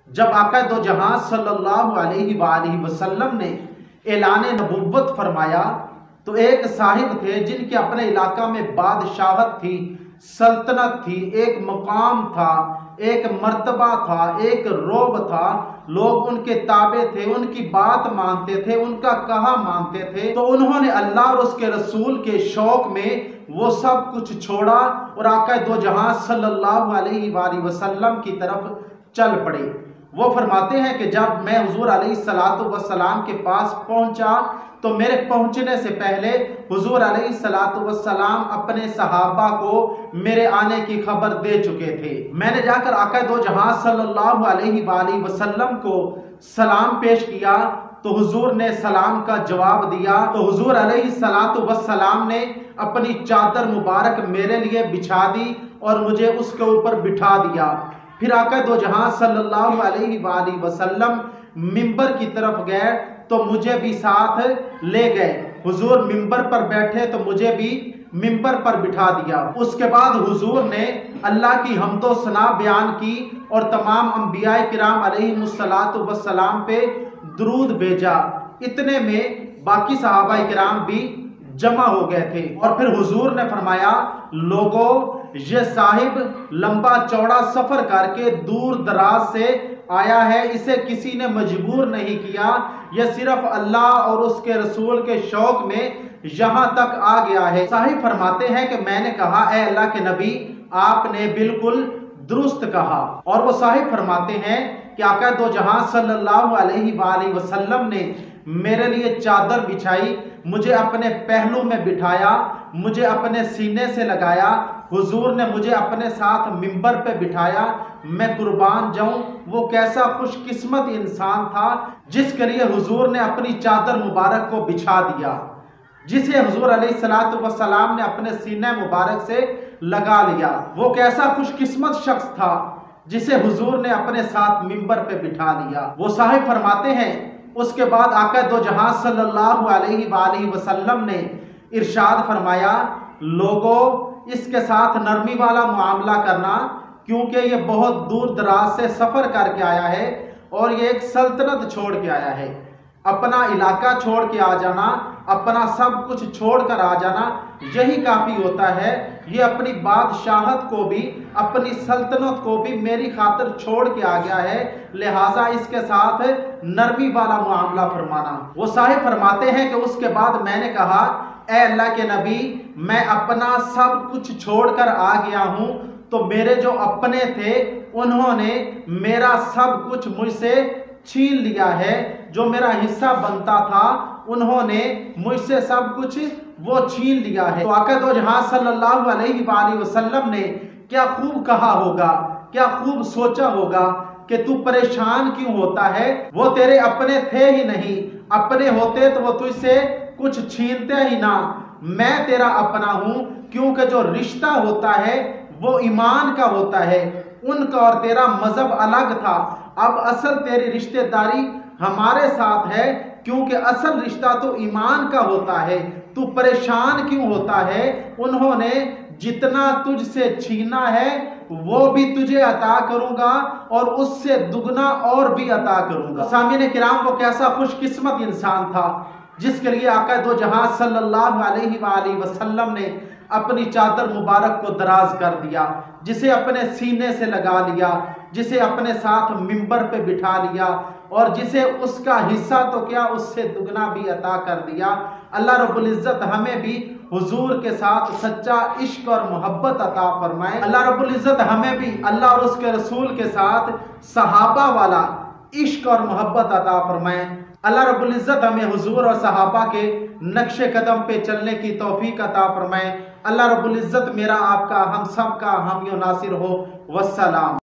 جب آقا دو جہاں صلی اللہ علیہ وآلہ وسلم نے اعلان نبوت فرمایا تو ایک صاحب تھے جن کے اپنے علاقہ میں بادشاہت تھی، سلطنت تھی، ایک مقام تھا، ایک مرتبہ تھا، ایک روب تھا، لوگ ان کے تابع تھے، ان کی بات مانتے تھے، ان کا کہا مانتے تھے۔ تو انہوں نے اللہ اور اس کے رسول کے شوق میں وہ سب کچھ چھوڑا اور آقا دو جہاں صلی اللہ علیہ وآلہ وسلم کی طرف چل پڑے۔ وہ فرماتے ہیں کہ جب میں حضور علیہ السلام کے پاس پہنچا تو میرے پہنچنے سے پہلے حضور علیہ السلام اپنے صحابہ کو میرے آنے کی خبر دے چکے تھے۔ میں نے جا کر آقا دو جہاں صلی اللہ علیہ وآلہ وسلم کو سلام پیش کیا تو حضور نے سلام کا جواب دیا تو حضور علیہ السلام نے اپنی چادر مبارک میرے لیے بچھا دی اور مجھے اس کے اوپر بٹھا دیا۔ پھر آقا دو جہاں صلی اللہ علیہ وآلہ وسلم منبر کی طرف گئے تو مجھے بھی ساتھ لے گئے۔ حضور منبر پر بیٹھے تو مجھے بھی منبر پر بٹھا دیا۔ اس کے بعد حضور نے اللہ کی حمد و ثنا بیان کی اور تمام انبیاء کرام علیہ السلام پہ درود بھیجا۔ اتنے میں باقی صحابہ کرام بھی جمع ہو گئے تھے اور پھر حضور نے فرمایا، لوگوں یہ صاحب لمبا چوڑا سفر کر کے دور دراز سے آیا ہے، اسے کسی نے مجبور نہیں کیا، یہ صرف اللہ اور اس کے رسول کے شوق میں یہاں تک آ گیا ہے۔ صاحب فرماتے ہیں کہ میں نے کہا، اے اللہ کے نبی آپ نے بالکل درست کہا۔ اور وہ صاحب فرماتے ہیں کہ آقا دو جہاں صلی اللہ علیہ وآلہ وسلم نے میرے لیے چادر بچھائی، مجھے اپنے پہلو میں بٹھایا، مجھے اپنے سینے سے لگایا، حضور نے مجھے اپنے ساتھ منبر پہ بٹھایا۔ میں قربان جاؤں وہ کیسا خوش قسمت انسان تھا جس کے لیے حضور نے اپنی چادر مبارک کو بچھا دیا، جسے حضور علیہ السلام نے اپنے سینے مبارک سے لگا لیا۔ وہ کیسا خوش قسمت شخص تھا جسے حضور نے اپنے ساتھ منبر پہ بٹھا لیا۔ وہ صاحب فرماتے ہیں اس کے بعد آقا دو جہاں صلی اللہ علیہ وآلہ وسلم نے ارشاد فرمایا، لوگوں اس کے ساتھ نرمی والا معاملہ کرنا، کیونکہ یہ بہت دور دراز سے سفر کر کے آیا ہے اور یہ ایک سلطنت چھوڑ کے آیا ہے۔ اپنا علاقہ چھوڑ کے آ جانا، اپنا سب کچھ چھوڑ کر آ جانا یہی کافی ہوتا ہے۔ یہ اپنی بادشاہت کو بھی، اپنی سلطنت کو بھی میری خاطر چھوڑ کے آ گیا ہے، لہٰذا اس کے ساتھ نرمی والا معاملہ فرمانا۔ وہ صاحب فرماتے ہیں کہ اس کے بعد میں نے کہا، اے اللہ کے نبی میں اپنا سب کچھ چھوڑ کر آ گیا ہوں تو میرے جو اپنے تھے انہوں نے میرا سب کچھ مجھ سے چھین لیا ہے، جو میرا حصہ بنتا تھا انہوں نے مجھ سے سب کچھ وہ چھین لیا ہے۔ تو آقا دو جہاں صلی اللہ علیہ وآلہ وسلم نے کیا خوب کہا ہوگا، کیا خوب سوچا ہوگا کہ تو پریشان کیوں ہوتا ہے، وہ تیرے اپنے تھے ہی نہیں، اپنے ہوتے تو وہ تجھ سے کچھ چھینتے ہی نہ۔ میں تیرا اپنا ہوں، کیونکہ جو رشتہ ہوتا ہے وہ ایمان کا ہوتا ہے، ان کا اور تیرا مذہب الگ تھا، اب اصل تیری رشتہ داری ہمارے ساتھ ہے، کیونکہ اصل رشتہ تو ایمان کا ہوتا ہے۔ تو پریشان کیوں ہوتا ہے، انہوں نے جتنا تجھ سے چھینا ہے وہ بھی تجھے عطا کروں گا اور اس سے دگنا اور بھی عطا کروں گا۔ سامعین کرام وہ کیسا خوش قسمت انسان تھا جس کے لیے آقا دو جہاں صلی اللہ علیہ وآلہ وسلم نے اپنی چادر مبارک کو دراز کر دیا، جسے اپنے سینے سے لگا لیا، جسے اپنے ساتھ منبر پہ بٹھا لیا اور جسے اس کا حصہ تو کیا اس سے دگنا بھی عطا کر دیا۔ اللہ رب العزت ہمیں بھی حضور کے ساتھ سچا عشق اور محبت عطا فرمائے۔ اللہ رب العزت ہمیں بھی اللہ اور اس کے رسول کے ساتھ صحابہ والا عشق اور محبت عطا فرمائے۔ اللہ رب العزت ہمیں حضور اور صحابہ کے نقش قدم پہ چلنے کی توفیق عطا فرمائے۔ اللہ رب العزت میرا آپ کا ہم سب کا حامی و ناصر ہو۔ والسلام۔